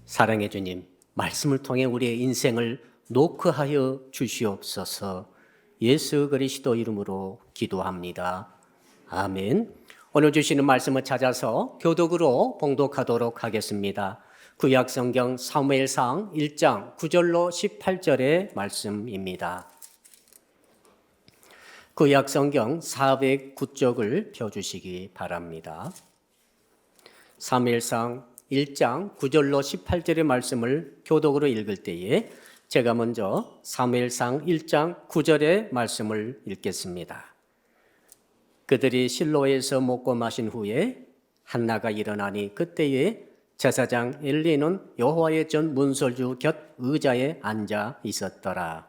사랑해 주님, 말씀을 통해 우리의 인생을 노크하여 주시옵소서. 예수 그리스도 이름으로 기도합니다. 아멘. 오늘 주시는 말씀을 찾아서 교독으로 봉독하도록 하겠습니다. 구약 성경 사무엘상 1장 9절로 18절의 말씀입니다. 구약 성경 409쪽을 펴주시기 바랍니다. 사무엘상 1장 9절로 18절의 말씀을 교독으로 읽을 때에 제가 먼저 사무엘상 1장 9절의 말씀을 읽겠습니다. 그들이 실로에서 먹고 마신 후에 한나가 일어나니 그때에 제사장 엘리는 여호와의 전 문설주 곁 의자에 앉아 있었더라.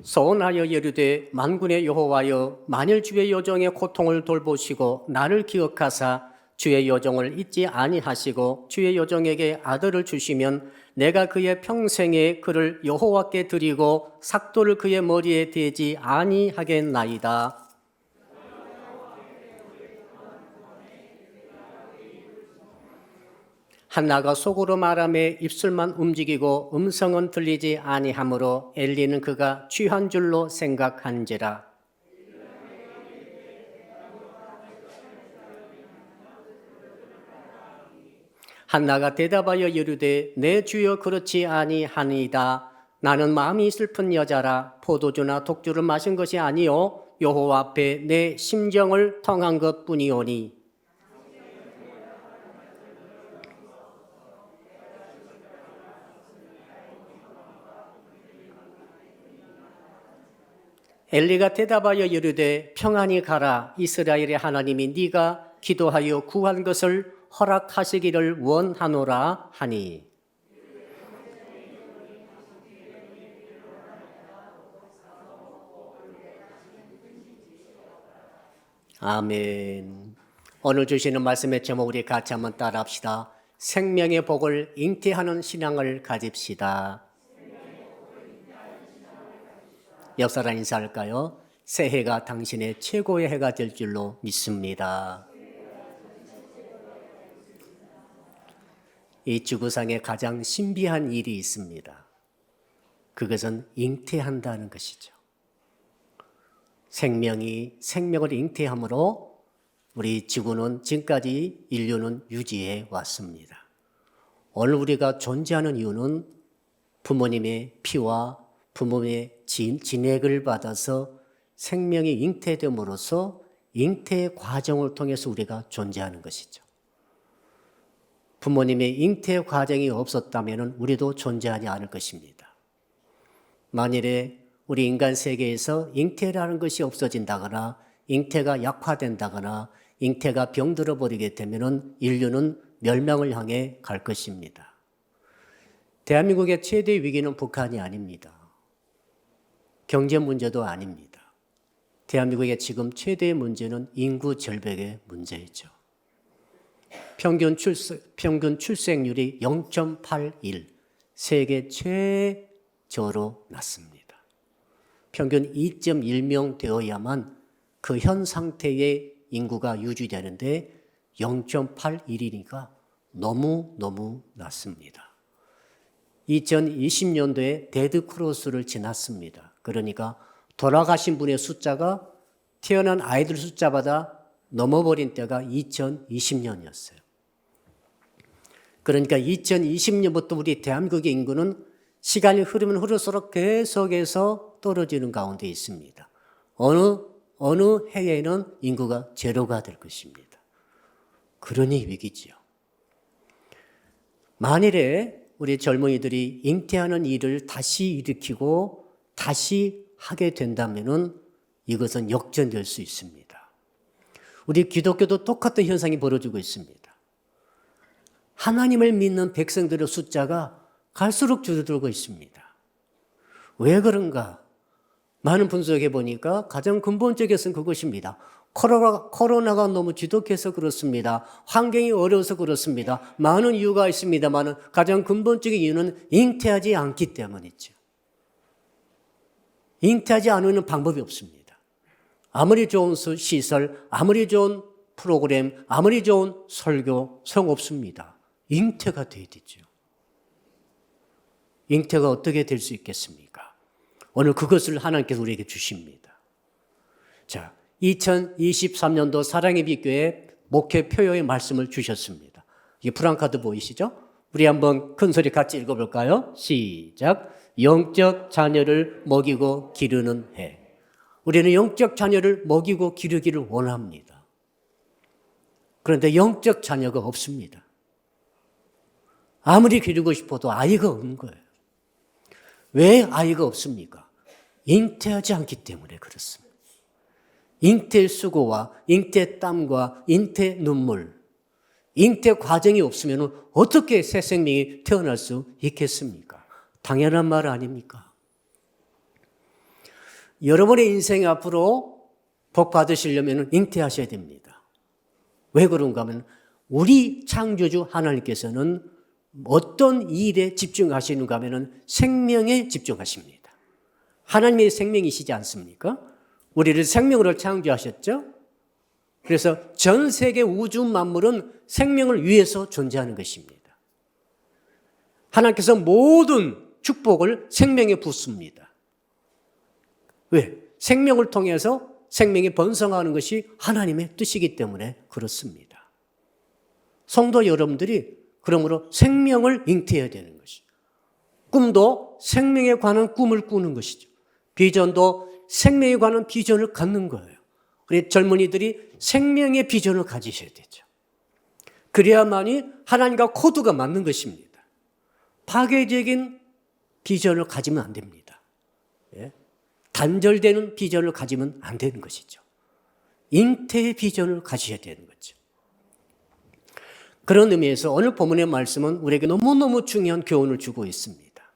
소원하여 이르되 만군의 여호와여, 만일 주의 여종의 고통을 돌보시고 나를 기억하사 주의 여종을 잊지 아니하시고 주의 여종에게 아들을 주시면 내가 그의 평생에 그를 여호와께 드리고 삭도를 그의 머리에 대지 아니하겠나이다. 한나가 속으로 말하며 입술만 움직이고 음성은 들리지 아니하므로 엘리는 그가 취한 줄로 생각한지라. 한나가 대답하여 이르되 내 주여 그렇지 아니하니이다. 나는 마음이 슬픈 여자라. 포도주나 독주를 마신 것이 아니요 여호와 앞에 내 심정을 통한 것뿐이오니. 엘리가 대답하여 이르되 평안히 가라. 이스라엘의 하나님이 네가 기도하여 구한 것을 허락하시기를 원하노라 하니. 아멘. 오늘 주시는 말씀의 제목 우리 같이 한번 따라합시다. 생명의 복을 잉태하는 신앙을 가집시다. 역사랑 인사할까요? 새해가 당신의 최고의 해가 될 줄로 믿습니다. 이 지구상에 가장 신비한 일이 있습니다. 그것은 잉태한다는 것이죠. 생명이 생명을 잉태함으로 우리 지구는 지금까지 인류는 유지해 왔습니다. 오늘 우리가 존재하는 이유는 부모님의 피와 부모님의 진액을 받아서 생명이 잉태됨으로써 잉태 과정을 통해서 우리가 존재하는 것이죠. 부모님의 잉태 과정이 없었다면 우리도 존재하지 않을 것입니다. 만일에 우리 인간 세계에서 잉태라는 것이 없어진다거나 잉태가 약화된다거나 잉태가 병들어 버리게 되면 인류는 멸망을 향해 갈 것입니다. 대한민국의 최대 위기는 북한이 아닙니다. 경제 문제도 아닙니다. 대한민국의 지금 최대의 문제는 인구 절벽의 문제이죠. 평균 출생률이 0.81, 세계 최저로 낮습니다. 평균 2.1명 되어야만 그 현 상태의 인구가 유지되는데 0.81이니까 너무 낮습니다. 2020년도에 데드 크로스를 지났습니다. 그러니까 돌아가신 분의 숫자가 태어난 아이들 숫자보다 넘어버린 때가 2020년이었어요. 그러니까 2020년부터 우리 대한민국의 인구는 시간이 흐르면 흐를수록 계속해서 떨어지는 가운데 있습니다. 어느 해에는 인구가 제로가 될 것입니다. 그러니 위기지요. 만일에 우리 젊은이들이 잉태하는 일을 다시 일으키고 다시 하게 된다면 이것은 역전될 수 있습니다. 우리 기독교도 똑같은 현상이 벌어지고 있습니다. 하나님을 믿는 백성들의 숫자가 갈수록 줄어들고 있습니다. 왜 그런가? 많은 분석해 보니까 가장 근본적인 것은 그것입니다. 코로나가 너무 지독해서 그렇습니다. 환경이 어려워서 그렇습니다. 많은 이유가 있습니다만 가장 근본적인 이유는 잉태하지 않기 때문이죠. 잉태하지 않으면 방법이 없습니다. 아무리 좋은 시설, 아무리 좋은 프로그램, 아무리 좋은 설교 소용없습니다. 잉태가 돼야 되죠. 잉태가 어떻게 될 수 있겠습니까? 오늘 그것을 하나님께서 우리에게 주십니다. 자, 2023년도 사랑의 빛교회 목회 표요의 말씀을 주셨습니다. 이게 프랑카드 보이시죠? 우리 한번 큰 소리 같이 읽어볼까요? 시작. 영적 자녀를 먹이고 기르는 해. 우리는 영적 자녀를 먹이고 기르기를 원합니다. 그런데 영적 자녀가 없습니다. 아무리 기르고 싶어도 아이가 없는 거예요. 왜 아이가 없습니까? 잉태하지 않기 때문에 그렇습니다. 잉태의 수고와 잉태의 땀과 잉태의 눈물, 잉태 과정이 없으면 어떻게 새 생명이 태어날 수 있겠습니까? 당연한 말 아닙니까? 여러분의 인생 앞으로 복 받으시려면 잉태하셔야 됩니다. 왜 그런가 하면 우리 창조주 하나님께서는 어떤 일에 집중하시는가 하면 생명에 집중하십니다. 하나님의 생명이시지 않습니까? 우리를 생명으로 창조하셨죠? 그래서 전 세계 우주 만물은 생명을 위해서 존재하는 것입니다. 하나님께서 모든 축복을 생명에 붓습니다. 왜? 생명을 통해서 생명이 번성하는 것이 하나님의 뜻이기 때문에 그렇습니다. 성도 여러분들이 그러므로 생명을 잉태해야 되는 것이죠. 꿈도 생명에 관한 꿈을 꾸는 것이죠. 비전도 생명에 관한 비전을 갖는 거예요. 우리 젊은이들이 생명의 비전을 가지셔야 되죠. 그래야만이 하나님과 코드가 맞는 것입니다. 파괴적인 비전을 가지면 안 됩니다. 예? 단절되는 비전을 가지면 안 되는 것이죠. 잉태의 비전을 가지셔야 되는 거죠. 그런 의미에서 오늘 본문의 말씀은 우리에게 너무너무 중요한 교훈을 주고 있습니다.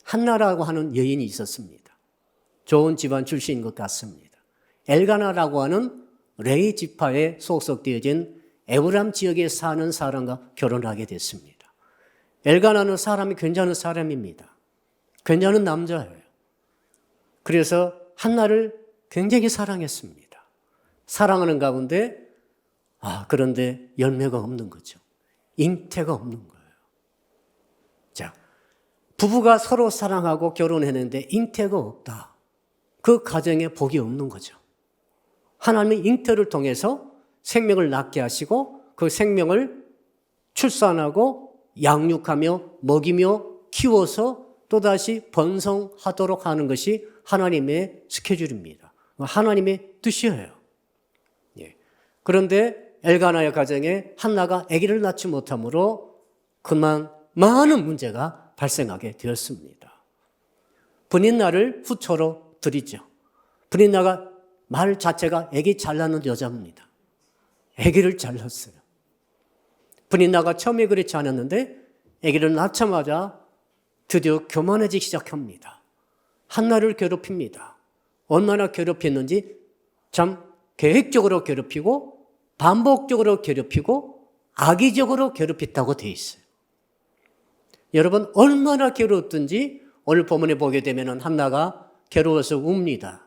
한나라고 하는 여인이 있었습니다. 좋은 집안 출신인 것 같습니다. 엘가나라고 하는 레위 지파에 소속되어진 에브람 지역에 사는 사람과 결혼하게 됐습니다. 엘가나는 사람이 괜찮은 사람입니다. 괜찮은 남자예요. 그래서 한나를 굉장히 사랑했습니다. 사랑하는 가운데 그런데 열매가 없는 거죠. 잉태가 없는 거예요. 자, 부부가 서로 사랑하고 결혼했는데 잉태가 없다. 그 가정에 복이 없는 거죠. 하나님의 잉태를 통해서 생명을 낳게 하시고 그 생명을 출산하고 양육하며 먹이며 키워서 또다시 번성하도록 하는 것이 하나님의 스케줄입니다. 하나님의 뜻이에요. 예. 그런데 엘가나의 가정에 한나가 아기를 낳지 못함으로 그만 많은 문제가 발생하게 되었습니다. 분인날을 후초로 드리죠. 분인날가 말 자체가 아기 잘 낳는 여자입니다. 아기를 잘 낳았어요. 분인날가 처음에 그렇지 않았는데 아기를 낳자마자 드디어 교만해지기 시작합니다. 한나를 괴롭힙니다. 얼마나 괴롭혔는지 참 계획적으로 괴롭히고 반복적으로 괴롭히고 악의적으로 괴롭혔다고 되어 있어요. 여러분 얼마나 괴로웠든지 오늘 본문에 보게 되면 한나가 괴로워서 웁니다.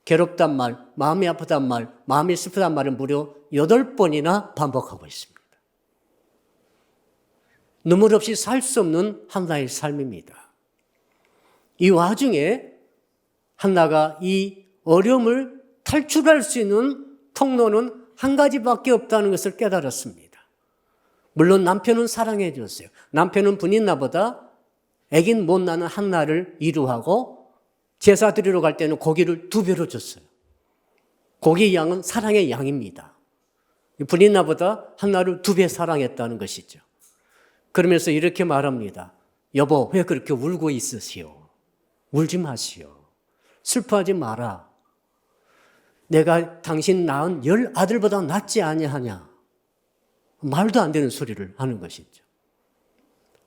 괴롭단 말, 마음이 아프단 말, 마음이 슬프단 말을 무려 8번이나 반복하고 있습니다. 눈물 없이 살 수 없는 한나의 삶입니다. 이 와중에 한나가 이 어려움을 탈출할 수 있는 통로는 한 가지밖에 없다는 것을 깨달았습니다. 물론 남편은 사랑해 줬어요. 남편은 분인나보다 아기는 못 낳는 한나를 위로하고 제사 드리러 갈 때는 고기를 2배로 줬어요. 고기 양은 사랑의 양입니다. 분인나보다 한나를 2배 사랑했다는 것이죠. 그러면서 이렇게 말합니다. 여보, 왜 그렇게 울고 있으시오? 울지 마시오. 슬퍼하지 마라. 내가 당신 낳은 10아들보다 낫지 아니하냐. 말도 안 되는 소리를 하는 것이죠.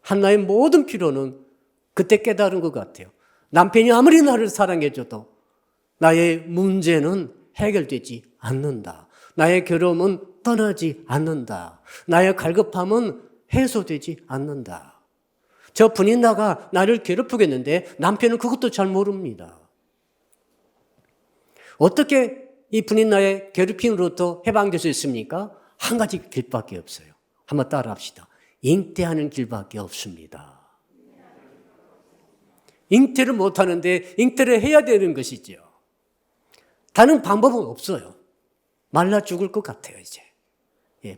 한나의 모든 필요는 그때 깨달은 것 같아요. 남편이 아무리 나를 사랑해줘도 나의 문제는 해결되지 않는다. 나의 괴로움은 떠나지 않는다. 나의 갈급함은 해소되지 않는다. 저 분인나가 나를 괴롭히겠는데 남편은 그것도 잘 모릅니다. 어떻게 이 분인나의 괴롭힘으로부터 해방될 수 있습니까? 한 가지 길밖에 없어요. 한번 따라합시다. 잉태하는 길밖에 없습니다. 잉태를 못하는데 잉태를 해야 되는 것이죠. 다른 방법은 없어요. 말라 죽을 것 같아요, 이제.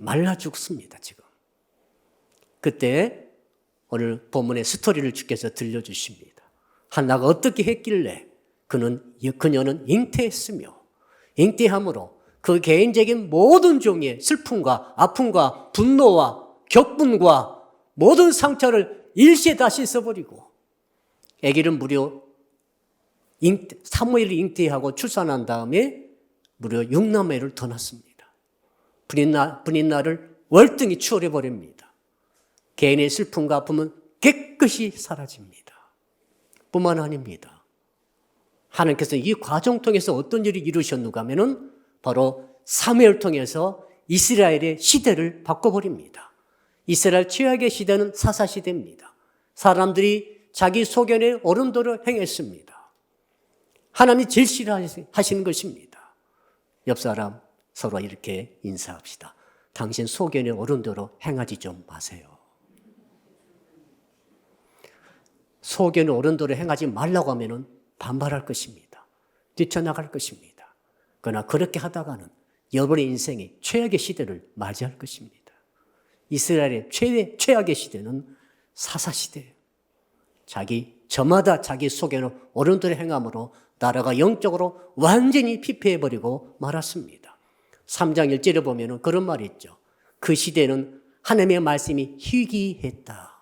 말라 죽습니다, 지금. 그때 오늘 본문의 스토리를 주께서 들려주십니다. 한나가 어떻게 했길래 그녀는 잉태했으며 잉태함으로 그 개인적인 모든 종의 슬픔과 아픔과 분노와 격분과 모든 상처를 일시에 다시 써버리고 아기를 무려 사무엘을 잉태하고 출산한 다음에 무려 6남매를 더 낳습니다. 분인나를 월등히 추월해버립니다. 개인의 슬픔과 아픔은 깨끗이 사라집니다. 뿐만 아닙니다. 하나님께서 이 과정 통해서 어떤 일을 이루셨는가 하면은 바로 사무엘을 통해서 이스라엘의 시대를 바꿔버립니다. 이스라엘 최악의 시대는 사사시대입니다. 사람들이 자기 소견에 어른도를 행했습니다. 하나님이 제일 싫어하시는 것입니다. 옆 사람 서로 이렇게 인사합시다. 당신 소견에 어른도로 행하지 좀 마세요. 소견에 어른도로 행하지 말라고 하면은 반발할 것입니다. 뛰쳐나갈 것입니다. 그러나 그렇게 하다가는 여러분의 인생이 최악의 시대를 맞이할 것입니다. 이스라엘의 최악의 시대는 사사시대예요. 저마다 자기 소견을 어른들의 행함으로 나라가 영적으로 완전히 피폐해버리고 말았습니다. 3장 1절에 보면 그런 말이 있죠. 그 시대는 하나님의 말씀이 희귀했다.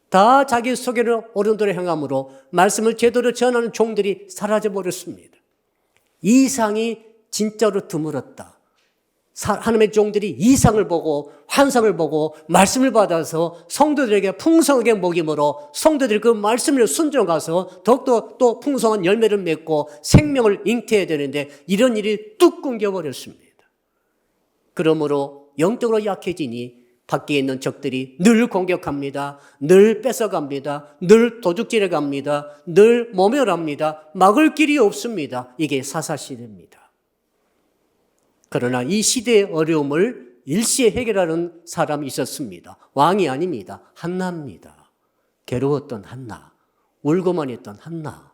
다 자기 소견을 어른들의 행함으로 말씀을 제대로 전하는 종들이 사라져버렸습니다. 이상이 진짜로 드물었다. 하나님의 종들이 이상을 보고 환상을 보고 말씀을 받아서 성도들에게 풍성하게 먹임으로 성도들이 그 말씀을 순종가서 더욱더 또 풍성한 열매를 맺고 생명을 잉태해야 되는데 이런 일이 뚝 끊겨버렸습니다. 그러므로 영적으로 약해지니 밖에 있는 적들이 늘 공격합니다. 늘 뺏어갑니다. 늘 도둑질해 갑니다. 늘 모멸합니다. 막을 길이 없습니다. 이게 사사시대입니다. 그러나 이 시대의 어려움을 일시에 해결하는 사람이 있었습니다. 왕이 아닙니다. 한나입니다. 괴로웠던 한나, 울고만 있던 한나.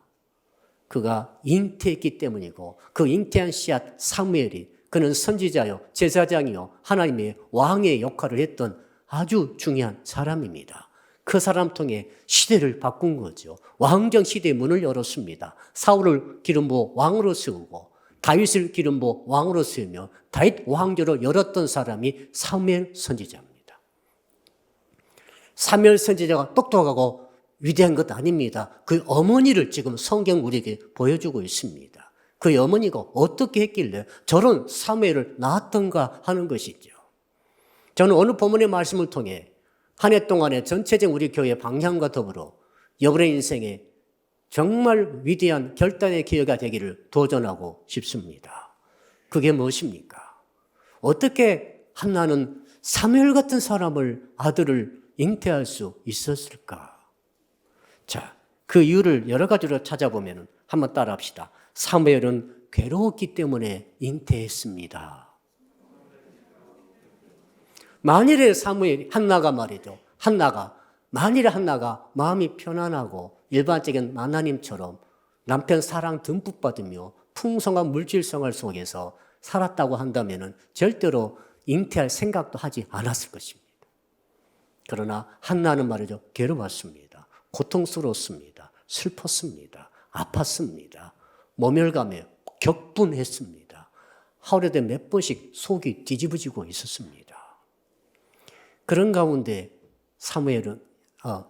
그가 잉태했기 때문이고 그 잉태한 씨앗 사무엘이 그는 선지자요, 제사장이요, 하나님의 왕의 역할을 했던 아주 중요한 사람입니다. 그 사람 통해 시대를 바꾼 거죠. 왕정 시대의 문을 열었습니다. 사울을 기름 부어 왕으로 세우고 다윗을 기름 부어 왕으로 세우며 다윗 왕조를 열었던 사람이 사무엘 선지자입니다. 사무엘 선지자가 똑똑하고 위대한 것 아닙니다. 그 어머니를 지금 성경 우리에게 보여주고 있습니다. 그 어머니가 어떻게 했길래 저런 사무엘을 낳았던가 하는 것이죠. 저는 오늘 본문의 말씀을 통해 한 해 동안의 전체적 우리 교회의 방향과 더불어 여러분의 인생에 정말 위대한 결단의 기회가 되기를 도전하고 싶습니다. 그게 무엇입니까? 어떻게 한나는 사무엘 같은 아들을 잉태할 수 있었을까? 자, 그 이유를 여러 가지로 찾아보면 한번 따라합시다. 사무엘은 괴로웠기 때문에 잉태했습니다. 만일에 한나가 마음이 편안하고 일반적인 만나님처럼 남편 사랑 듬뿍 받으며 풍성한 물질생활 속에서 살았다고 한다면 절대로 잉태할 생각도 하지 않았을 것입니다. 그러나 한나는 말이죠. 괴로웠습니다. 고통스러웠습니다. 슬펐습니다. 아팠습니다. 모멸감에 격분했습니다. 하루에도 몇 번씩 속이 뒤집어지고 있었습니다. 그런 가운데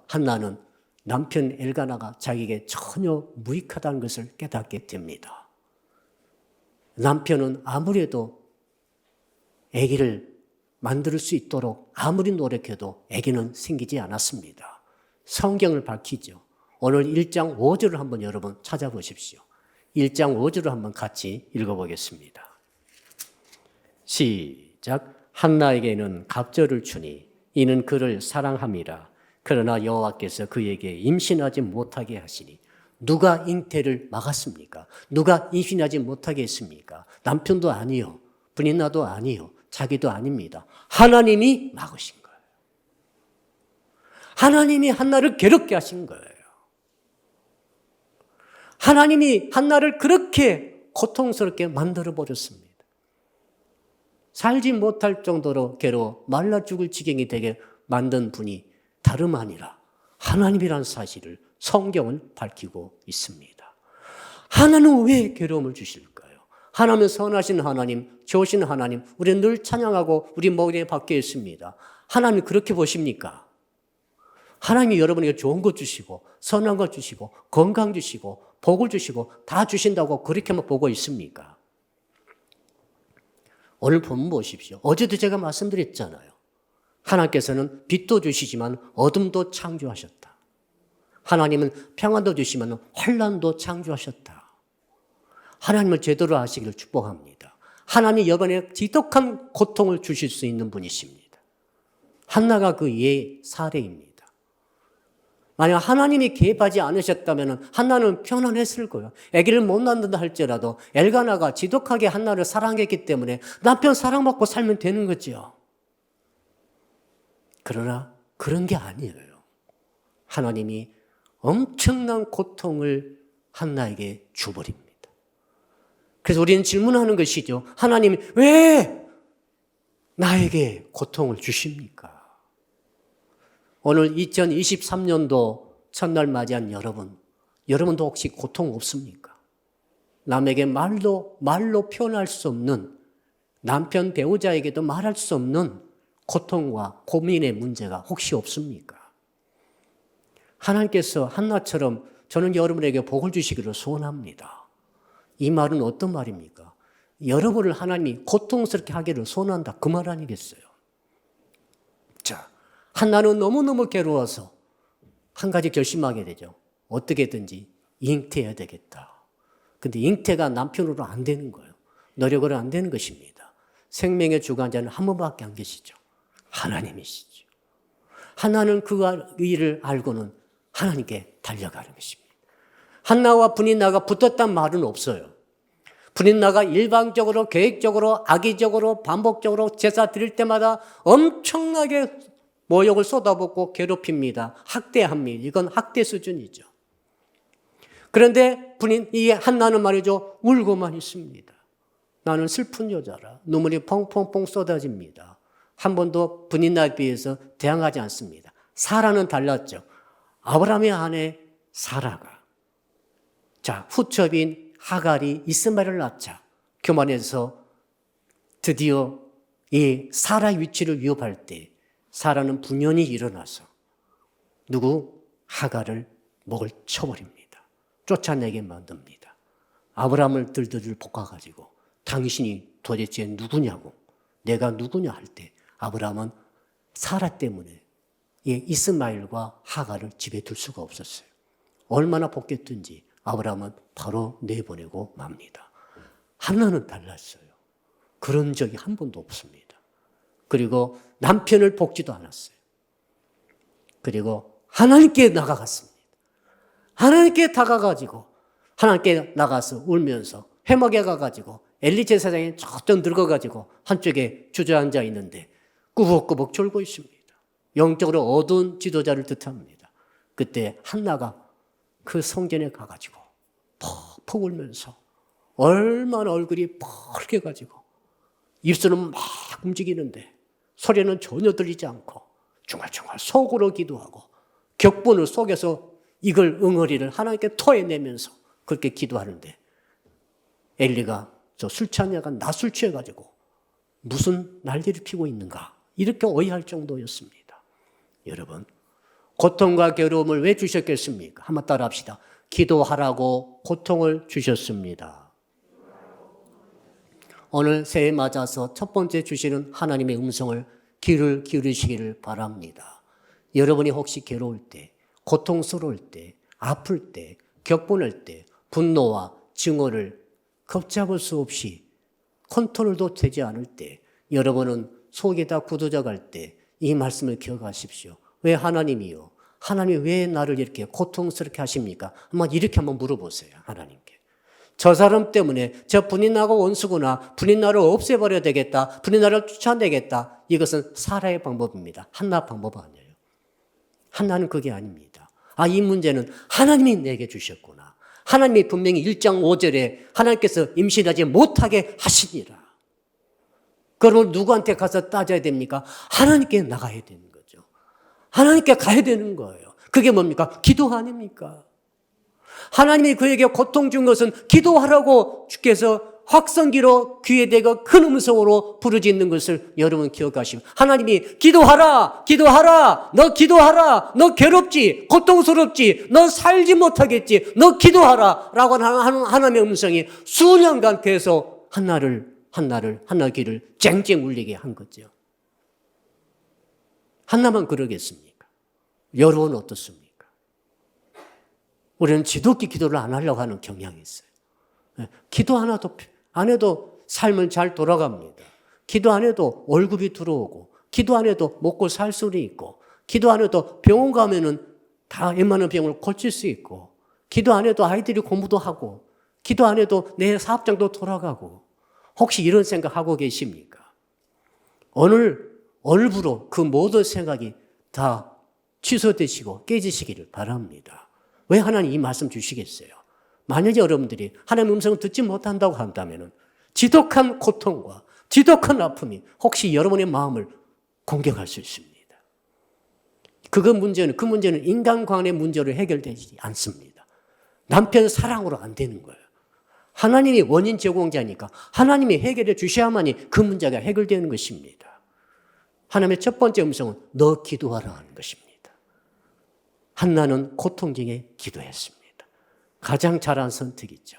한나는 남편 엘가나가 자기에게 전혀 무익하다는 것을 깨닫게 됩니다. 남편은 아무래도 아기를 만들 수 있도록 아무리 노력해도 아기는 생기지 않았습니다. 성경을 밝히죠. 오늘 1장 5절을 한번 여러분 찾아보십시오. 1장 5절을 한번 같이 읽어보겠습니다. 시작. 한나에게는 갑절을 주니 이는 그를 사랑함이라. 그러나 여호와께서 그에게 임신하지 못하게 하시니 누가 잉태를 막았습니까? 누가 임신하지 못하게 했습니까? 남편도 아니요. 분인나도 아니요. 자기도 아닙니다. 하나님이 막으신 거예요. 하나님이 한나를 괴롭게 하신 거예요. 하나님이 한나를 그렇게 고통스럽게 만들어버렸습니다. 살지 못할 정도로 괴로워 말라 죽을 지경이 되게 만든 분이 다름 아니라 하나님이라는 사실을 성경은 밝히고 있습니다. 하나님은 왜 괴로움을 주실까요? 하나님은 선하신 하나님, 좋으신 하나님, 우리는 늘 찬양하고 우리 머리에 박혀 있습니다. 하나님 그렇게 보십니까? 하나님이 여러분에게 좋은 것 주시고 선한 것 주시고 건강 주시고 복을 주시고 다 주신다고 그렇게만 보고 있습니까? 오늘 본문 보십시오. 어제도 제가 말씀드렸잖아요. 하나님께서는 빛도 주시지만 어둠도 창조하셨다. 하나님은 평안도 주시면 혼란도 창조하셨다. 하나님을 제대로 아시기를 축복합니다. 하나님이 여러분에게 지독한 고통을 주실 수 있는 분이십니다. 한나가 그 예 사례입니다. 만약 하나님이 개입하지 않으셨다면 한나는 편안했을 거예요. 아기를 못 낳는다 할지라도 엘가나가 지독하게 한나를 사랑했기 때문에 남편 사랑받고 살면 되는 거죠. 그러나 그런 게 아니에요. 하나님이 엄청난 고통을 한나에게 줘버립니다. 그래서 우리는 질문하는 것이죠. 하나님 왜 나에게 고통을 주십니까? 오늘 2023년도 첫날 맞이한 여러분도 혹시 고통 없습니까? 남에게 말로 표현할 수 없는 남편 배우자에게도 말할 수 없는 고통과 고민의 문제가 혹시 없습니까? 하나님께서 한나처럼 저는 여러분에게 복을 주시기를 소원합니다. 이 말은 어떤 말입니까? 여러분을 하나님이 고통스럽게 하기를 소원한다. 그 말 아니겠어요? 자, 한나는 너무너무 괴로워서 한 가지 결심하게 되죠. 어떻게든지 잉태해야 되겠다. 근데 잉태가 남편으로 안 되는 거예요. 노력으로 안 되는 것입니다. 생명의 주관자는 한 분밖에 안 계시죠. 하나님이시죠. 한나는 그 일을 알고는 하나님께 달려가는 것입니다. 한나와 분인나가 붙었단 말은 없어요. 분인나가 일방적으로 계획적으로 악의적으로 반복적으로 제사 드릴 때마다 엄청나게 모욕을 쏟아붓고 괴롭힙니다. 학대합니다. 이건 학대 수준이죠. 그런데 이 한나는 말이죠. 울고만 있습니다. 나는 슬픈 여자라. 눈물이 펑펑펑 쏟아집니다. 한 번도 분인나에 비해서 대항하지 않습니다. 사라는 달랐죠. 아브라함의 아내 사라가 후첩인 하갈이 이스마엘을 낳자 교만해서 드디어 이 사라의 위치를 위협할 때 사라는 분연히 일어나서 하갈을 목을 쳐버립니다. 쫓아내게 만듭니다. 아브라함을 들들들 볶아가지고 당신이 도대체 누구냐고 내가 누구냐 할 때 아브라함은 사라 때문에 이스마엘과 하갈을 집에 둘 수가 없었어요. 얼마나 볶였든지 아브라함은 바로 내보내고 맙니다. 한나는 달랐어요. 그런 적이 한 번도 없습니다. 그리고 남편을 볶지도 않았어요. 그리고 하나님께 나가갔습니다. 하나님께 다가가지고 하나님께 나가서 울면서 회막에 가가지고 엘리 제사장이 저쪽 늙어가지고 한쪽에 주저앉아 있는데 꾸벅꾸벅 졸고 있습니다. 영적으로 어두운 지도자를 뜻합니다. 그때 한나가 그 성전에 가가지고 퍽퍽 울면서 얼마나 얼굴이 펄개가지고 입술은 막 움직이는데 소리는 전혀 들리지 않고 중얼중얼 속으로 기도하고 격분을 속에서 이걸 응어리를 하나님께 토해내면서 그렇게 기도하는데 엘리가 저 술 취한 야가 나 술 취해가지고 무슨 난리를 피고 있는가 이렇게 오해할 정도였습니다. 여러분 고통과 괴로움을 왜 주셨겠습니까? 한번 따라 합시다. 기도하라고 고통을 주셨습니다. 오늘 새해 맞아서 첫 번째 주시는 하나님의 음성을 귀를 기울이시기를 바랍니다. 여러분이 혹시 괴로울 때, 고통스러울 때, 아플 때, 격분할 때, 분노와 증오를 걷잡을 수 없이 컨트롤도 되지 않을 때, 여러분은 속이 다 굳어져 갈 때 이 말씀을 기억하십시오. 왜 하나님이요? 하나님이 왜 나를 이렇게 고통스럽게 하십니까? 이렇게 한번 물어보세요. 하나님께. 저 사람 때문에 저 분이 나고 원수구나. 분이 나를 없애버려야 되겠다. 분이 나를 쫓아내겠다. 이것은 사라의 방법입니다. 한나 방법 아니에요. 한나는 그게 아닙니다. 이 문제는 하나님이 내게 주셨구나. 하나님이 분명히 1장 5절에 하나님께서 임신하지 못하게 하시니라. 그러면 누구한테 가서 따져야 됩니까? 하나님께 나가야 되는 거죠. 하나님께 가야 되는 거예요. 그게 뭡니까? 기도 아닙니까? 하나님이 그에게 고통 준 것은 기도하라고 주께서 확성기로 귀에 대고 큰 음성으로 부르짖는 것을 여러분 기억하시고, 하나님이 기도하라, 기도하라, 너 기도하라, 너 괴롭지, 고통스럽지, 너 살지 못하겠지, 너 기도하라 라고 하는 하나님의 음성이 수년간 계속 한나 귀를 쨍쨍 울리게 한 거죠. 한나만 그러겠습니까? 여러분 어떻습니까? 우리는 지독히 기도를 안 하려고 하는 경향이 있어요. 기도 안 해도 삶은 잘 돌아갑니다. 기도 안 해도 월급이 들어오고, 기도 안 해도 먹고 살 수는 있고, 기도 안 해도 병원 가면은 다 웬만한 병을 고칠 수 있고, 기도 안 해도 아이들이 공부도 하고, 기도 안 해도 내 사업장도 돌아가고. 혹시 이런 생각하고 계십니까? 오늘부로 그 모든 생각이 다 취소되시고 깨지시기를 바랍니다. 왜 하나님 이 말씀 주시겠어요? 만약에 여러분들이 하나님의 음성을 듣지 못한다고 한다면 지독한 고통과 지독한 아픔이 혹시 여러분의 마음을 공격할 수 있습니다. 그 문제는 인간관계 문제로 해결되지 않습니다. 남편 사랑으로 안 되는 거예요. 하나님이 원인 제공자니까 하나님이 해결해 주셔야만이 그 문제가 해결되는 것입니다. 하나님의 첫 번째 음성은 너 기도하라 하는 것입니다. 한나는 고통 중에 기도했습니다. 가장 잘한 선택이죠.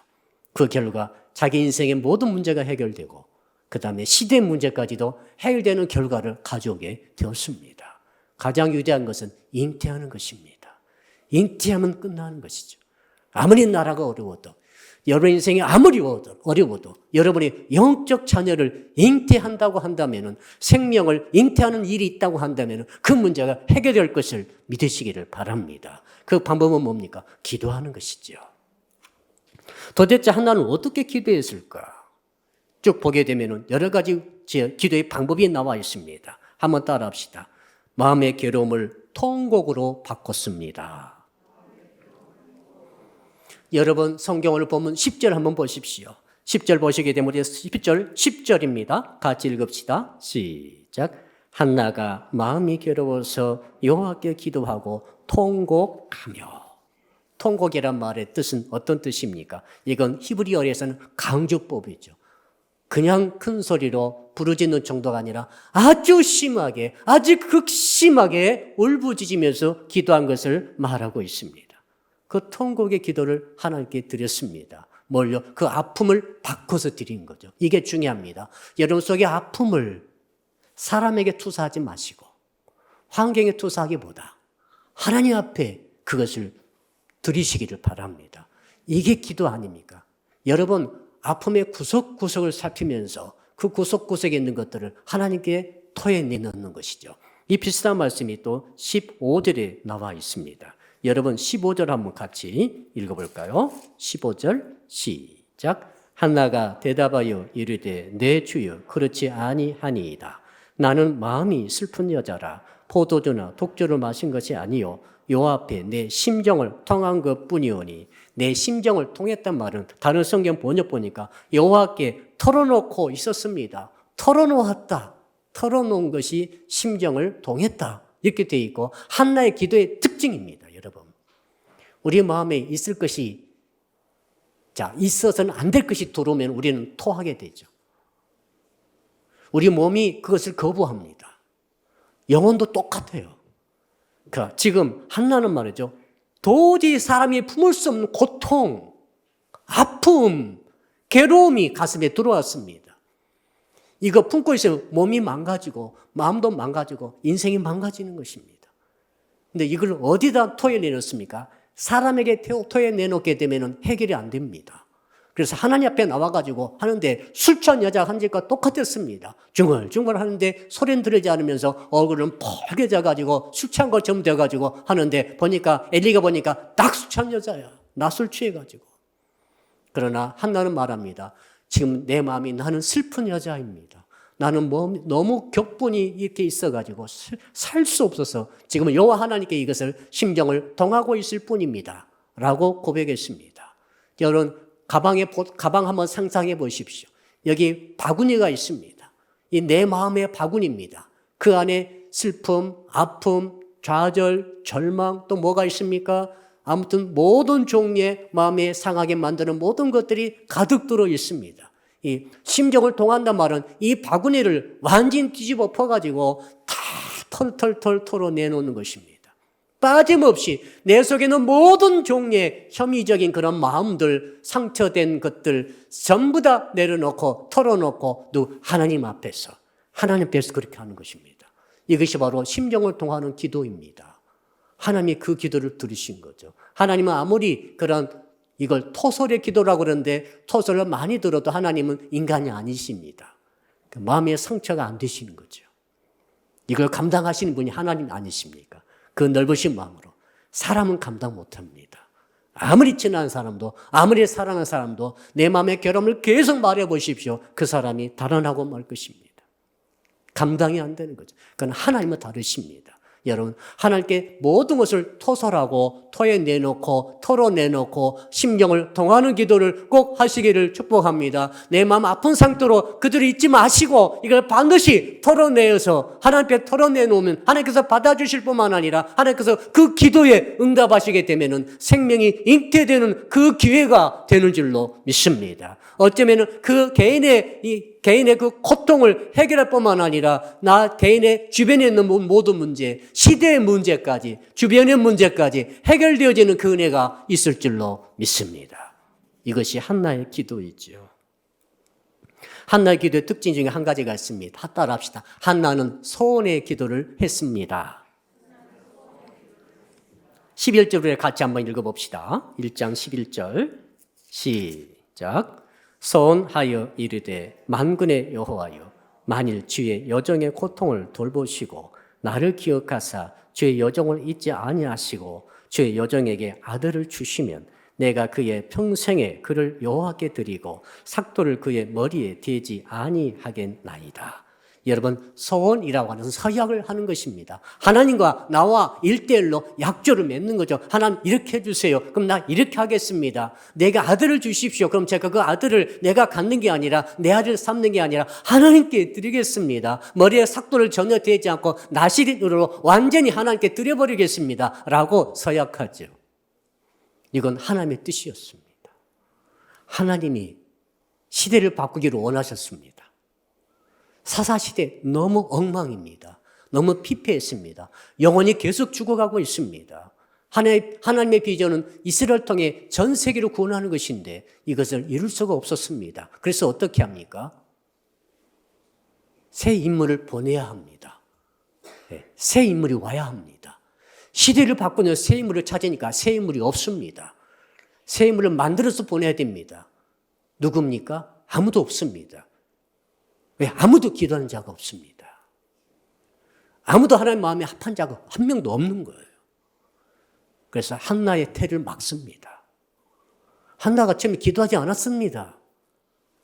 그 결과 자기 인생의 모든 문제가 해결되고 그 다음에 시대 문제까지도 해결되는 결과를 가져오게 되었습니다. 가장 유대한 것은 잉태하는 것입니다. 잉태하면 끝나는 것이죠. 아무리 나라가 어려워도, 여러분 인생이 아무리 어려워도 여러분이 영적 자녀를 잉태한다고 한다면, 생명을 잉태하는 일이 있다고 한다면 그 문제가 해결될 것을 믿으시기를 바랍니다. 그 방법은 뭡니까? 기도하는 것이죠. 도대체 한나는 어떻게 기도했을까? 쭉 보게 되면 여러 가지 기도의 방법이 나와 있습니다. 한번 따라합시다. 마음의 괴로움을 통곡으로 바꿨습니다. 여러분 성경을 보면 10절 한번 보십시오. 10절 보시게 되면 10절입니다. 같이 읽읍시다. 시작. 한나가 마음이 괴로워서 여호와께 기도하고 통곡하며. 통곡이란 말의 뜻은 어떤 뜻입니까? 이건 히브리어에서는 강조법이죠. 그냥 큰 소리로 부르짖는 정도가 아니라 아주 심하게, 아주 극심하게 울부짖으면서 기도한 것을 말하고 있습니다. 그 통곡의 기도를 하나님께 드렸습니다. 뭘요? 그 아픔을 바꿔서 드린 거죠. 이게 중요합니다. 여러분 속의 아픔을 사람에게 투사하지 마시고 환경에 투사하기보다 하나님 앞에 그것을 드리시기를 바랍니다. 이게 기도 아닙니까? 여러분 아픔의 구석구석을 살피면서 그 구석구석에 있는 것들을 하나님께 토해내놓는 것이죠. 이 비슷한 말씀이 또 15절에 나와 있습니다. 여러분 15절 한번 같이 읽어볼까요? 15절 시작. 한나가 대답하여 이르되 내 주여 그렇지 아니하니이다. 나는 마음이 슬픈 여자라. 포도주나 독주를 마신 것이 아니요 여호와 앞에 내 심정을 통한 것뿐이오니. 내 심정을 통했단 말은 다른 성경 번역 보니까 여호와께 털어놓고 있었습니다. 털어놓았다. 털어놓은 것이 심정을 통했다. 이렇게 되어 있고 한나의 기도의 특징입니다. 여러분 우리 마음에 있을 것이 있어서는 안 될 것이 들어오면 우리는 토하게 되죠. 우리 몸이 그것을 거부합니다. 영혼도 똑같아요. 그러니까 지금 한나는 말이죠. 도저히 사람이 품을 수 없는 고통, 아픔, 괴로움이 가슴에 들어왔습니다. 이거 품고 있으면 몸이 망가지고 마음도 망가지고 인생이 망가지는 것입니다. 근데 이걸 어디다 토해내놓습니까? 사람에게 토해내놓게 되면 해결이 안 됩니다. 그래서 하나님 앞에 나와가지고 하는데 술 취한 여자 한 짓과 똑같았습니다. 중얼중얼 하는데 소리는 들리지 않으면서 얼굴은 빨개져가지고 술 취한 것처럼 되어가지고 하는데 보니까 엘리가 보니까 딱 술 취한 여자야. 나 술 취해가지고. 그러나 한나는 말합니다. 지금 내 마음이 나는 슬픈 여자입니다. 나는 너무 격분이 이렇게 있어가지고 살 수 없어서 지금은 여호와 하나님께 이것을 심정을 동하고 있을 뿐입니다. 라고 고백했습니다. 여러분 가방 한번 상상해 보십시오. 여기 바구니가 있습니다. 이 내 마음의 바구니입니다. 그 안에 슬픔, 아픔, 좌절, 절망 또 뭐가 있습니까? 아무튼 모든 종류의 마음에 상하게 만드는 모든 것들이 가득 들어 있습니다. 이 심정을 통한단 말은 이 바구니를 완전히 뒤집어 퍼가지고 다 털털털 털어내놓는 것입니다. 빠짐없이 내 속에 있는 모든 종류의 혐의적인 그런 마음들, 상처된 것들 전부 다 내려놓고 털어놓고 하나님 앞에서 그렇게 하는 것입니다. 이것이 바로 심정을 통하는 기도입니다. 하나님이 그 기도를 들으신 거죠. 하나님은 아무리 이걸 토설의 기도라고 그러는데 토설을 많이 들어도 하나님은 인간이 아니십니다. 그 마음의 상처가 안 되시는 거죠. 이걸 감당하시는 분이 하나님 아니십니까? 그 넓으신 마음으로. 사람은 감당 못합니다. 아무리 친한 사람도 아무리 사랑하는 사람도 내 마음의 괴로움을 계속 말해보십시오. 그 사람이 달아나고 말 것입니다. 감당이 안 되는 거죠. 그건 하나님은 다르십니다. 여러분 하나님께 모든 것을 토설하고 토해내놓고 털어내놓고 심정을 통하는 기도를 꼭 하시기를 축복합니다. 내 마음 아픈 상태로 그들을 잊지 마시고 이걸 반드시 털어내어서 하나님께 털어내놓으면 하나님께서 받아주실 뿐만 아니라 하나님께서 그 기도에 응답하시게 되면 생명이 잉태되는 그 기회가 되는 줄로 믿습니다. 어쩌면 그 개인의 그 고통을 해결할 뿐만 아니라 나 개인의 주변에 있는 모든 문제, 시대의 문제까지, 주변의 문제까지 해결되어지는 그 은혜가 있을 줄로 믿습니다. 이것이 한나의 기도이죠. 한나의 기도의 특징 중에 한 가지가 있습니다. 따라합시다. 한나는 소원의 기도를 했습니다. 11절을 같이 한번 읽어봅시다. 1장 11절 시작. 소원하여 이르되 만군의 여호와여 만일 주의 여종의 고통을 돌보시고 나를 기억하사 주의 여종을 잊지 아니하시고 주의 여종에게 아들을 주시면 내가 그의 평생에 그를 여호와께 드리고 삭도를 그의 머리에 대지 아니하겠나이다. 여러분 소원이라고 하는 서약을 하는 것입니다. 하나님과 나와 1:1로 약조를 맺는 거죠. 하나님 이렇게 해주세요. 그럼 나 이렇게 하겠습니다. 내가 아들을 주십시오. 그럼 제가 그 아들을 내가 갖는 게 아니라 내 아들을 삼는 게 아니라 하나님께 드리겠습니다. 머리에 삭도를 전혀 대지 않고 나시린으로 완전히 하나님께 드려버리겠습니다. 라고 서약하죠. 이건 하나님의 뜻이었습니다. 하나님이 시대를 바꾸기를 원하셨습니다. 사사시대 너무 엉망입니다. 너무 피폐했습니다. 영혼이 계속 죽어가고 있습니다. 하나님의 비전은 이스라엘을 통해 전 세계를 구원하는 것인데 이것을 이룰 수가 없었습니다. 그래서 어떻게 합니까? 새 인물을 보내야 합니다. 새 인물이 와야 합니다. 시대를 바꾸는 새 인물을 찾으니까 새 인물이 없습니다. 새 인물을 만들어서 보내야 됩니다. 누굽니까? 아무도 없습니다. 왜? 아무도 기도하는 자가 없습니다. 아무도 하나님 마음에 합한 자가 한 명도 없는 거예요. 그래서 한나의 태를 막습니다. 한나가 처음에 기도하지 않았습니다.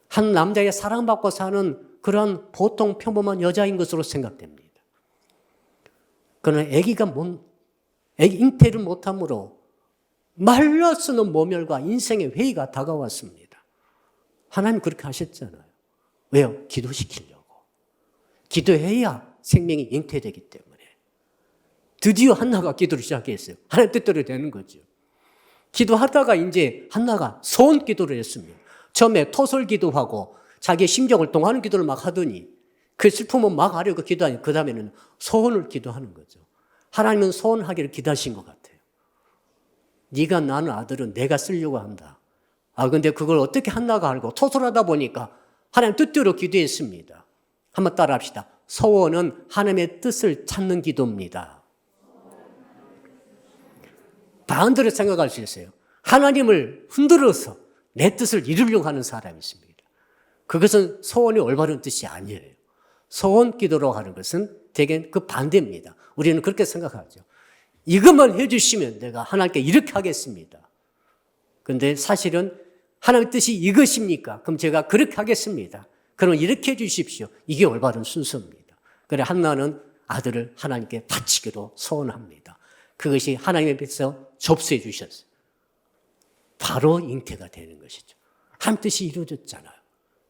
한 남자의 사랑받고 사는 그런 보통 평범한 여자인 것으로 생각됩니다. 그러나 아기가 잉태를 못함으로 말라쓰는 모멸과 인생의 회의가 다가왔습니다. 하나님 그렇게 하셨잖아요. 왜요? 기도시키려고. 기도해야 생명이 잉태되기 때문에. 드디어 한나가 기도를 시작했어요. 하나님 뜻대로 되는 거죠. 기도하다가 이제 한나가 소원 기도를 했습니다. 처음에 토설 기도하고 자기의 심정을 통하는 기도를 막 하더니 그 슬픔을 막 하려고 기도하니 그 다음에는 소원을 기도하는 거죠. 하나님은 소원하기를 기다리신 것 같아요. 네가 낳은 아들은 내가 쓰려고 한다. 근데 그걸 어떻게 한나가 알고 토설하다 보니까 하나님 뜻대로 기도했습니다. 한번 따라 합시다. 소원은 하나님의 뜻을 찾는 기도입니다. 반대로 생각할 수 있어요. 하나님을 흔들어서 내 뜻을 이루려고 하는 사람이 있습니다. 그것은 소원이 올바른 뜻이 아니에요. 소원 기도로 하는 것은 대개 그 반대입니다. 우리는 그렇게 생각하죠. 이것만 해주시면 내가 하나님께 이렇게 하겠습니다. 그런데 사실은 하나님의 뜻이 이것입니까? 그럼 제가 그렇게 하겠습니다. 그럼 이렇게 해주십시오. 이게 올바른 순서입니다. 그래 한나는 아들을 하나님께 바치기로 소원합니다. 그것이 하나님 앞에서 접수해 주셨어요. 바로 잉태가 되는 것이죠. 하나님 뜻이 이루어졌잖아요.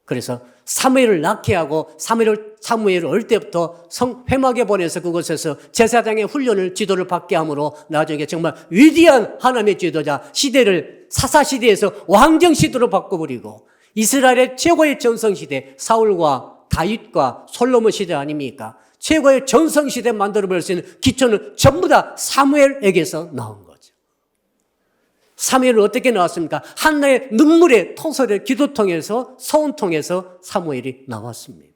그래서 사무엘을 낳게 하고 사무엘을 어릴 때부터 회막에 보내서 그곳에서 제사장의 훈련을 지도를 받게 함으로 나중에 정말 위대한 하나님의 지도자 시대를 사사시대에서 왕정시대로 바꿔버리고 이스라엘의 최고의 전성시대 사울과 다윗과 솔로몬 시대 아닙니까? 최고의 전성시대 만들어버릴 수 있는 기초는 전부 다 사무엘에게서 나온 거죠. 사무엘은 어떻게 나왔습니까? 한나의 눈물의 토설의 기도 통해서 소원 통해서 사무엘이 나왔습니다.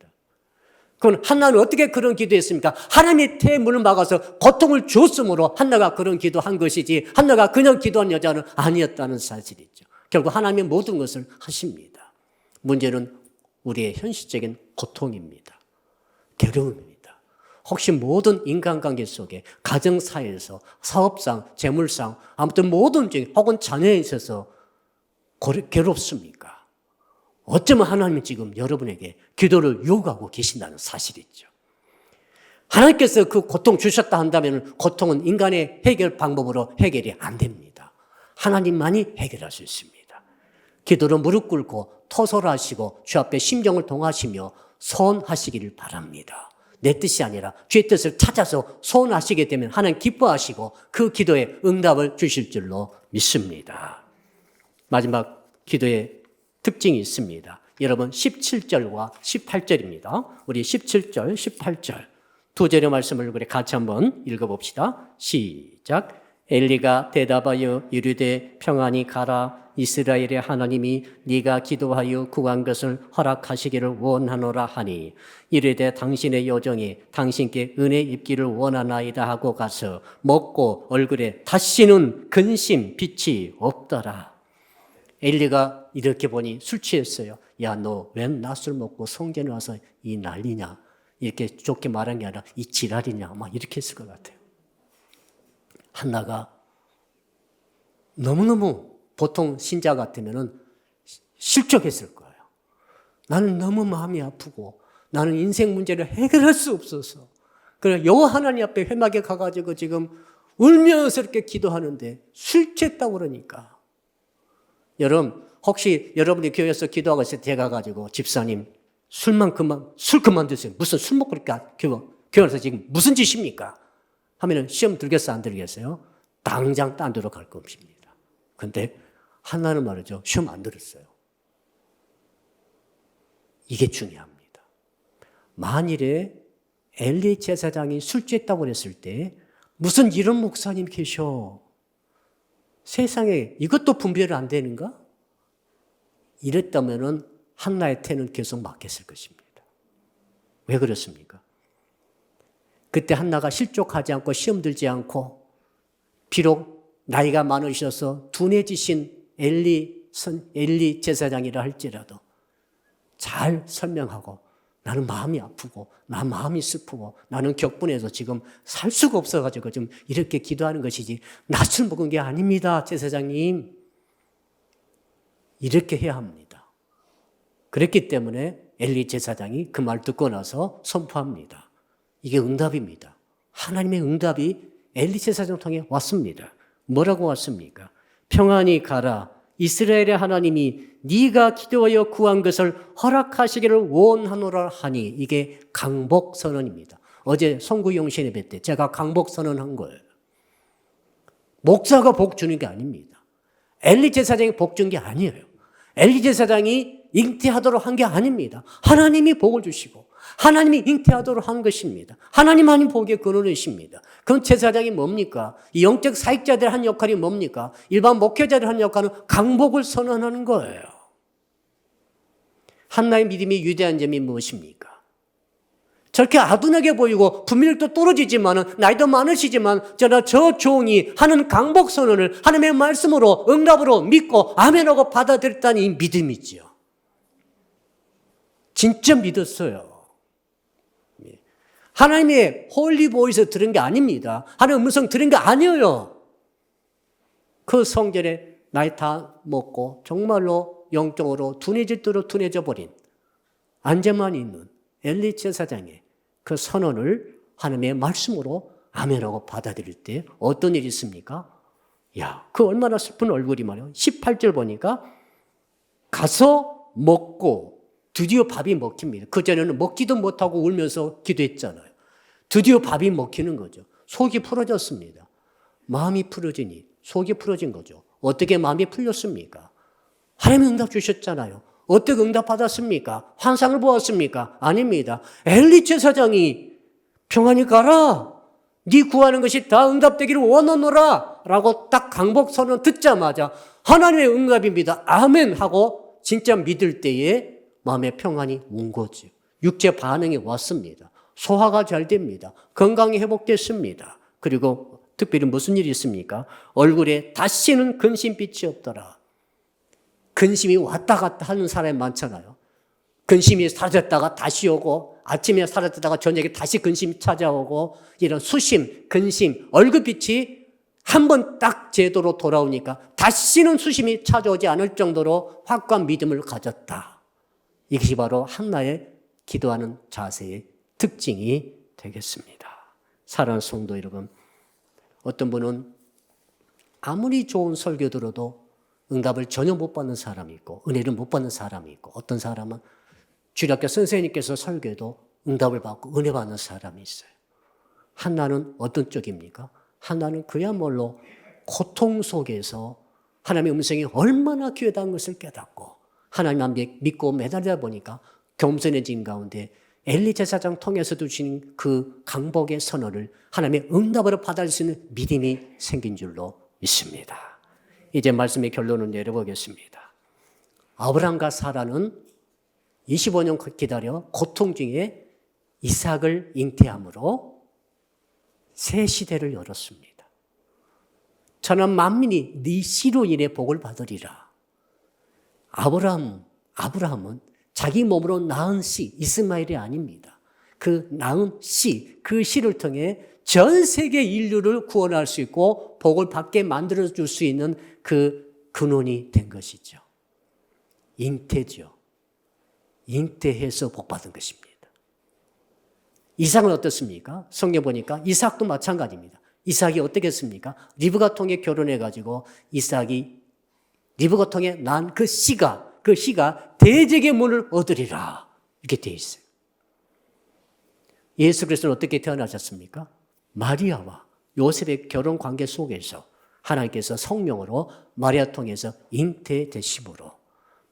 그럼 한나는 어떻게 그런 기도했습니까? 하나님의 태문을 막아서 고통을 줬으므로 한나가 그런 기도한 것이지 한나가 그냥 기도한 여자는 아니었다는 사실이죠. 결국 하나님의 모든 것을 하십니다. 문제는 우리의 현실적인 고통입니다. 괴로움입니다. 혹시 모든 인간관계 속에 가정사회에서 사업상, 재물상 아무튼 모든 중에 혹은 자녀에 있어서 괴롭습니까? 어쩌면 하나님이 지금 여러분에게 기도를 요구하고 계신다는 사실이죠. 하나님께서 그 고통 주셨다 한다면 고통은 인간의 해결 방법으로 해결이 안 됩니다. 하나님만이 해결할 수 있습니다. 기도로 무릎 꿇고 토설하시고 주 앞에 심정을 동하시며 소원하시기를 바랍니다. 내 뜻이 아니라 주의 뜻을 찾아서 소원하시게 되면 하나님 기뻐하시고 그 기도에 응답을 주실 줄로 믿습니다. 마지막 기도의 특징이 있습니다. 여러분 17절과 18절입니다. 우리 17절, 18절 두 절의 말씀을 우리 같이 한번 읽어봅시다. 시작. 엘리가 대답하여 이르되 평안히 가라. 이스라엘의 하나님이 네가 기도하여 구한 것을 허락하시기를 원하노라 하니 이르되 당신의 여종이 당신께 은혜 입기를 원하나이다 하고 가서 먹고 얼굴에 다시는 근심 빛이 없더라. 엘리가 이렇게 보니 술 취했어요. 야, 너 웬 낮술 먹고 성전에 와서 이 난리냐? 이렇게 좋게 말한 게 아니라 이 지랄이냐? 막 이렇게 했을 것 같아요. 한나가 너무너무 보통 신자 같으면은 실족했을 거예요. 나는 너무 마음이 아프고 나는 인생 문제를 해결할 수 없어서 그래 여호와 하나님 앞에 회막에 가가지고 지금 울면서 이렇게 기도하는데 술 취했다고 그러니까 여러분 혹시 여러분이 교회에서 기도하고 있을 때 가가지고 집사님 술 그만 드세요. 무슨 술 먹고 이렇게 교회에서 지금 무슨 짓입니까? 하면은 시험 들겠어요, 안 들겠어요? 당장 딴 데로 갈 것입니다. 근데 한나는 말이죠. 시험 안 들었어요. 이게 중요합니다. 만일에 엘리 제사장이 술 취했다고 그랬을 때 무슨 이런 목사님 계셔? 세상에 이것도 분별 안 되는가? 이랬다면은 한나의 태는 계속 막혔을 것입니다. 왜 그렇습니까? 그때 한나가 실족하지 않고 시험 들지 않고 비록 나이가 많으셔서 둔해지신 엘리 제사장이라 할지라도 잘 설명하고 나는 마음이 아프고 나 마음이 슬프고 나는 격분해서 지금 살 수가 없어가지고 좀 이렇게 기도하는 것이지 낮술 먹은 게 아닙니다. 제사장님. 이렇게 해야 합니다. 그랬기 때문에 엘리 제사장이 그 말 듣고 나서 선포합니다. 이게 응답입니다. 하나님의 응답이 엘리 제사장 통해 왔습니다. 뭐라고 왔습니까? 평안히 가라. 이스라엘의 하나님이 네가 기도하여 구한 것을 허락하시기를 원하노라 하니 이게 강복 선언입니다. 어제 송구용신 예배 때 제가 강복 선언한 거예요. 목사가 복 주는 게 아닙니다. 엘리 제사장이 복 준 게 아니에요. 엘리 제사장이 잉태하도록 한 게 아닙니다. 하나님이 복을 주시고 하나님이 잉태하도록 한 것입니다. 하나님만이 복의 근원이십니다. 그럼 제사장이 뭡니까? 이 영적 사역자들이 한 역할이 뭡니까? 일반 목회자들이 한 역할은 강복을 선언하는 거예요. 한나의 믿음이 위대한 점이 무엇입니까? 저렇게 아둔하게 보이고 분별력도 떨어지지만 나이도 많으시지만 저 종이 하는 강복 선언을 하나님의 말씀으로 응답으로 믿고 아멘하고 받아들였다는 이 믿음이지요. 진짜 믿었어요. 하나님의 홀리 보이스 들은 게 아닙니다. 하나님의 음성 들은 게 아니에요. 그 성전에 나이 다 먹고 정말로 영적으로 둔해져 버린 안재만 있는 엘리 제사장의 그 선언을 하나님의 말씀으로 아멘하고 받아들일 때 어떤 일이 있습니까? 야, 그 얼마나 슬픈 얼굴이 말이에요. 18절 보니까 가서 먹고 드디어 밥이 먹힙니다. 그전에는 먹지도 못하고 울면서 기도했잖아요. 드디어 밥이 먹히는 거죠. 속이 풀어졌습니다. 마음이 풀어지니 속이 풀어진 거죠. 어떻게 마음이 풀렸습니까? 하나님이 응답 주셨잖아요. 어떻게 응답 받았습니까? 환상을 보았습니까? 아닙니다. 엘리 제사장이 평안히 가라. 네 구하는 것이 다 응답되기를 원하노라 라고 딱 강복 선언 듣자마자 하나님의 응답입니다. 아멘 하고 진짜 믿을 때에 마음의 평안이 온 거죠. 육체 반응이 왔습니다. 소화가 잘 됩니다. 건강이 회복됐습니다. 그리고 특별히 무슨 일이 있습니까? 얼굴에 다시는 근심빛이 없더라. 근심이 왔다 갔다 하는 사람이 많잖아요. 근심이 사라졌다가 다시 오고 아침에 사라졌다가 저녁에 다시 근심이 찾아오고 이런 수심, 근심, 얼굴빛이 한 번 딱 제도로 돌아오니까 다시는 수심이 찾아오지 않을 정도로 확고한 믿음을 가졌다. 이것이 바로 한나의 기도하는 자세의 특징이 되겠습니다. 사랑하는 성도 여러분, 어떤 분은 아무리 좋은 설교 들어도 응답을 전혀 못 받는 사람이 있고 은혜를 못 받는 사람이 있고 어떤 사람은 주일학교 선생님께서 설교해도 응답을 받고 은혜 받는 사람이 있어요. 한나는 어떤 쪽입니까? 한나는 그야말로 고통 속에서 하나님의 음성이 얼마나 귀하다는 것을 깨닫고 하나님만 믿고 매달리다 보니까 겸손해진 가운데 엘리 제사장 통해서 주신 그 강복의 선언을 하나님의 응답으로 받을 수 있는 믿음이 생긴 줄로 믿습니다. 이제 말씀의 결론을 내려보겠습니다. 아브라함과 사라는 25년 기다려 고통 중에 이삭을 잉태함으로 새 시대를 열었습니다. 천하 만민이 네 씨로 인해 복을 받으리라. 아브라함은 자기 몸으로 낳은 씨, 이스마엘이 아닙니다. 그 낳은 씨, 그 씨를 통해 전 세계 인류를 구원할 수 있고 복을 받게 만들어줄 수 있는 그 근원이 된 것이죠. 잉태죠. 잉태해서 복받은 것입니다. 이삭은 어떻습니까? 성경 보니까 이삭도 마찬가지입니다. 이삭이 어떻게 했습니까? 리브가 통해 결혼해가지고 이삭이 리브가 통해 난 그 씨가 대적의 문을 얻으리라 이렇게 되어 있어요. 예수 그리스도는 어떻게 태어나셨습니까? 마리아와 요셉의 결혼 관계 속에서 하나님께서 성령으로 마리아 통해서 잉태되심으로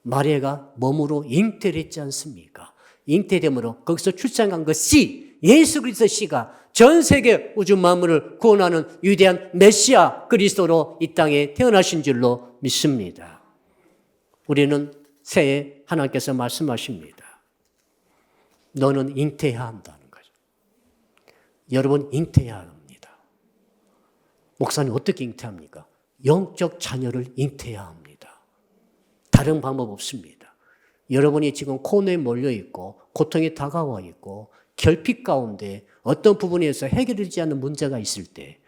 마리아가 몸으로 잉태를 했지 않습니까? 잉태됨으로 거기서 출생한 그 씨, 예수 그리스도 씨가 전 세계 우주 만물을 구원하는 위대한 메시아 그리스도로 이 땅에 태어나신 줄로 믿습니다. 우리는 새해 하나님께서 말씀하십니다. 너는 잉태해야 한다는 거죠. 여러분 잉태해야 합니다. 목사님 어떻게 잉태합니까? 영적 자녀를 잉태해야 합니다. 다른 방법 없습니다. 여러분이 지금 코너에 몰려있고 고통이 다가와 있고 결핍 가운데 어떤 부분에서 해결되지 않는 문제가 있을 때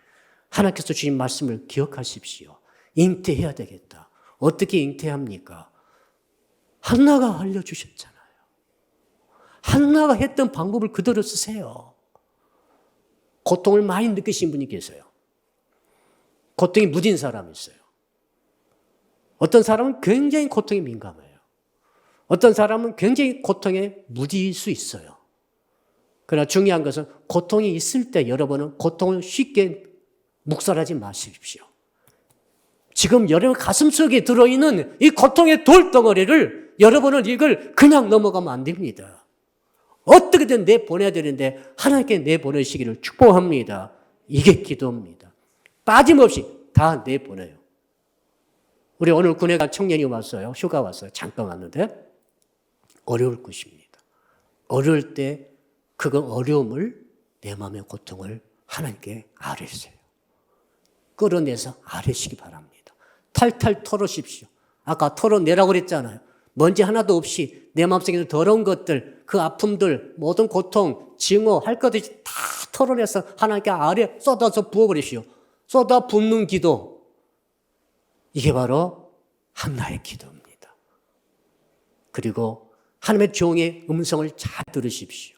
하나님께서 주신 말씀을 기억하십시오. 잉태해야 되겠다. 어떻게 잉태합니까? 한나가 알려주셨잖아요. 한나가 했던 방법을 그대로 쓰세요. 고통을 많이 느끼신 분이 계세요. 고통이 무딘 사람이 있어요. 어떤 사람은 굉장히 고통에 민감해요. 어떤 사람은 굉장히 고통에 무디일 수 있어요. 그러나 중요한 것은 고통이 있을 때 여러분은 고통을 쉽게 묵살하지 마십시오. 지금 여러분 가슴속에 들어있는 이 고통의 돌덩어리를 여러분은 이걸 그냥 넘어가면 안 됩니다. 어떻게든 내보내야 되는데 하나님께 내보내시기를 축복합니다. 이게 기도입니다. 빠짐없이 다 내보내요. 우리 오늘 군에 간 청년이 왔어요. 휴가 왔어요. 잠깐 왔는데 어려울 것입니다. 어려울 때 그거 어려움을, 내 마음의 고통을 하나님께 아뢰세요. 끌어내서 아뢰시기 바랍니다. 탈탈 털으십시오. 아까 털어내라고 그랬잖아요. 먼지 하나도 없이 내 마음속에 더러운 것들, 그 아픔들, 모든 고통, 증오, 할 것 없이 다 털어내서 하나님께 아래 쏟아서 부어버리시오. 쏟아 붓는 기도. 이게 바로 한나의 기도입니다. 그리고 하나님의 종의 음성을 잘 들으십시오.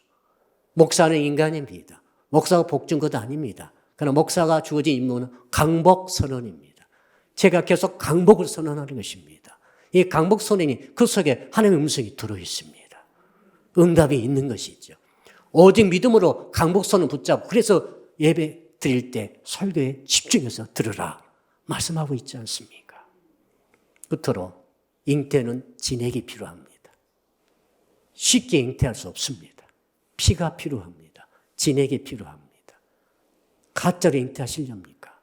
목사는 인간입니다. 목사가 복준 것 아닙니다. 그러나 목사가 주어진 임무는 강복 선언입니다. 제가 계속 강복을 선언하는 것입니다. 이 강복 선언이 그 속에 하나님의 음성이 들어있습니다. 응답이 있는 것이죠. 오직 믿음으로 강복 선언을 붙잡고, 그래서 예배 드릴 때 설교에 집중해서 들으라 말씀하고 있지 않습니까? 끝으로 잉태는 진액이 필요합니다. 쉽게 잉태할 수 없습니다. 피가 필요합니다. 진액이 필요합니다. 가짜로 잉태하시렵니까?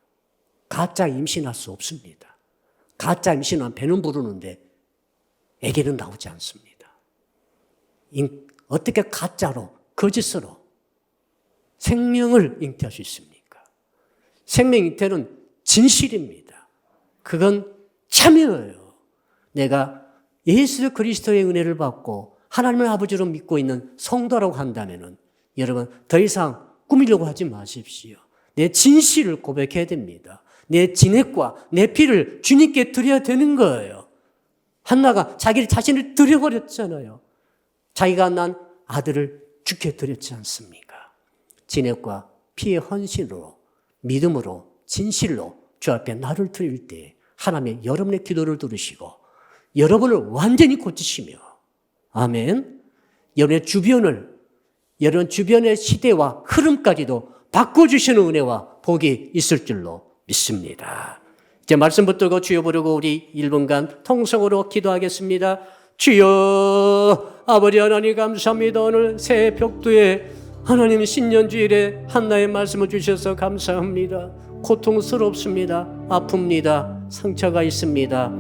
가짜 임신할 수 없습니다. 가짜 임신하면 배는 부르는데 아기는 나오지 않습니다. 어떻게 가짜로, 거짓으로 생명을 잉태할 수 있습니까? 생명 잉태는 진실입니다. 그건 참여예요. 내가 예수 그리스도의 은혜를 받고 하나님의 아버지로 믿고 있는 성도라고 한다면은 여러분 더 이상 꾸미려고 하지 마십시오. 내 진실을 고백해야 됩니다. 내 진액과 내 피를 주님께 드려야 되는 거예요. 한나가 자기 자신을 드려버렸잖아요. 자기가 난 아들을 주께 드렸지 않습니까? 진액과 피의 헌신으로, 믿음으로, 진실로 주 앞에 나를 드릴 때 하나님의 여러분의 기도를 들으시고 여러분을 완전히 고치시며, 아멘, 여러분 주변의 시대와 흐름까지도 바꿔주시는 은혜와 복이 있을 줄로 믿습니다. 이제 말씀 붙들고 주여 부르고 우리 1분간 통성으로 기도하겠습니다. 주여, 아버지 하나님 감사합니다. 오늘 새해 벽두에 하나님 신년주일에 한나의 말씀을 주셔서 감사합니다. 고통스럽습니다. 아픕니다. 상처가 있습니다.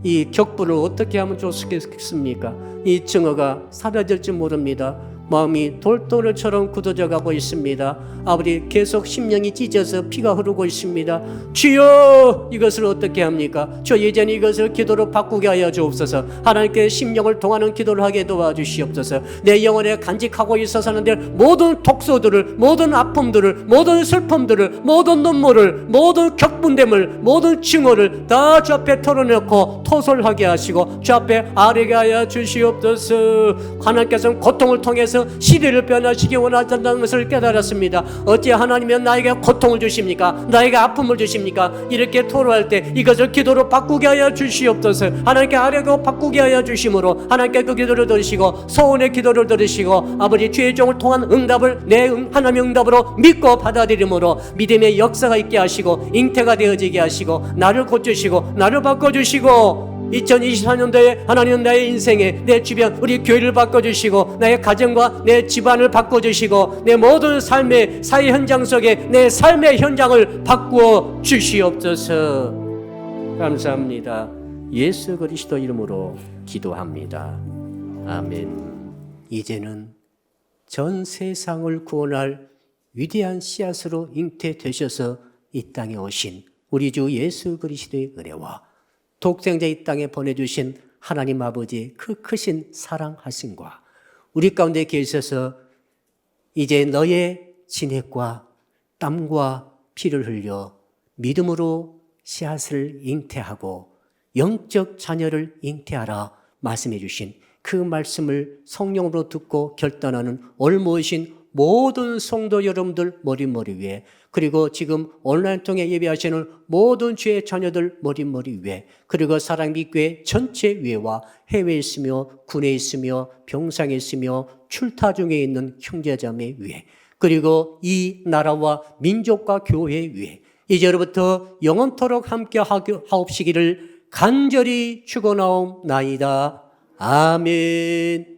이 격분을 어떻게 하면 좋겠습니까? 이 증오가 사라질지 모릅니다. 마음이 돌도를처럼 굳어져 가고 있습니다. 아버지, 계속 심령이 찢어서 피가 흐르고 있습니다. 주여, 이것을 어떻게 합니까? 저 예전에 이것을 기도로 바꾸게 하여 주옵소서. 하나님께 심령을 통하는 기도를 하게 도와주시옵소서. 내 영혼에 간직하고 있어서는 될 모든 독소들을, 모든 아픔들을, 모든 슬픔들을, 모든 눈물을, 모든 격분됨을, 모든 증오를 다 주 앞에 털어놓고 토설하게 하시고 주 앞에 아뢰게 하여 주시옵소서. 하나님께서는 고통을 통해서 시대를 변화시키기 원하신다는 것을 깨달았습니다. 어찌 하나님은 나에게 고통을 주십니까? 나에게 아픔을 주십니까? 이렇게 토로할 때 이것을 기도로 바꾸게 하여 주시옵소서. 하나님께 아뢰고 바꾸게 하여 주심으로 하나님께 그 기도를 들으시고 소원의 기도를 들으시고 아버지 주의 종을 통한 응답을 내 하나님의 응답으로 믿고 받아들임으로 믿음의 역사가 있게 하시고 잉태가 되어지게 하시고 나를 고치시고 나를 바꿔주시고 2024년도에 하나님은 나의 인생에 내 주변 우리 교회를 바꿔주시고 나의 가정과 내 집안을 바꿔주시고 내 모든 삶의 사회 현장 속에 내 삶의 현장을 바꾸어 주시옵소서. 감사합니다. 예수 그리스도 이름으로 기도합니다. 아멘. 이제는 전 세상을 구원할 위대한 씨앗으로 잉태되셔서 이 땅에 오신 우리 주 예수 그리스도의 은혜와 독생자 이 땅에 보내주신 하나님 아버지의 그 크신 사랑하심과 우리 가운데 계셔서 이제 너의 진액과 땀과 피를 흘려 믿음으로 씨앗을 잉태하고 영적 자녀를 잉태하라 말씀해 주신 그 말씀을 성령으로 듣고 결단하는 올모이신 모든 성도 여러분들 머리 위에, 그리고 지금 온라인 통해 예배하시는 모든 주의 자녀들 머리 위에, 그리고 사랑빛교회 전체 위에와 해외에 있으며 군에 있으며 병상에 있으며 출타 중에 있는 형제자매 위에, 그리고 이 나라와 민족과 교회 위에 이제로부터 영원토록 함께 하옵시기를 간절히 축원하옵나이다. 아멘.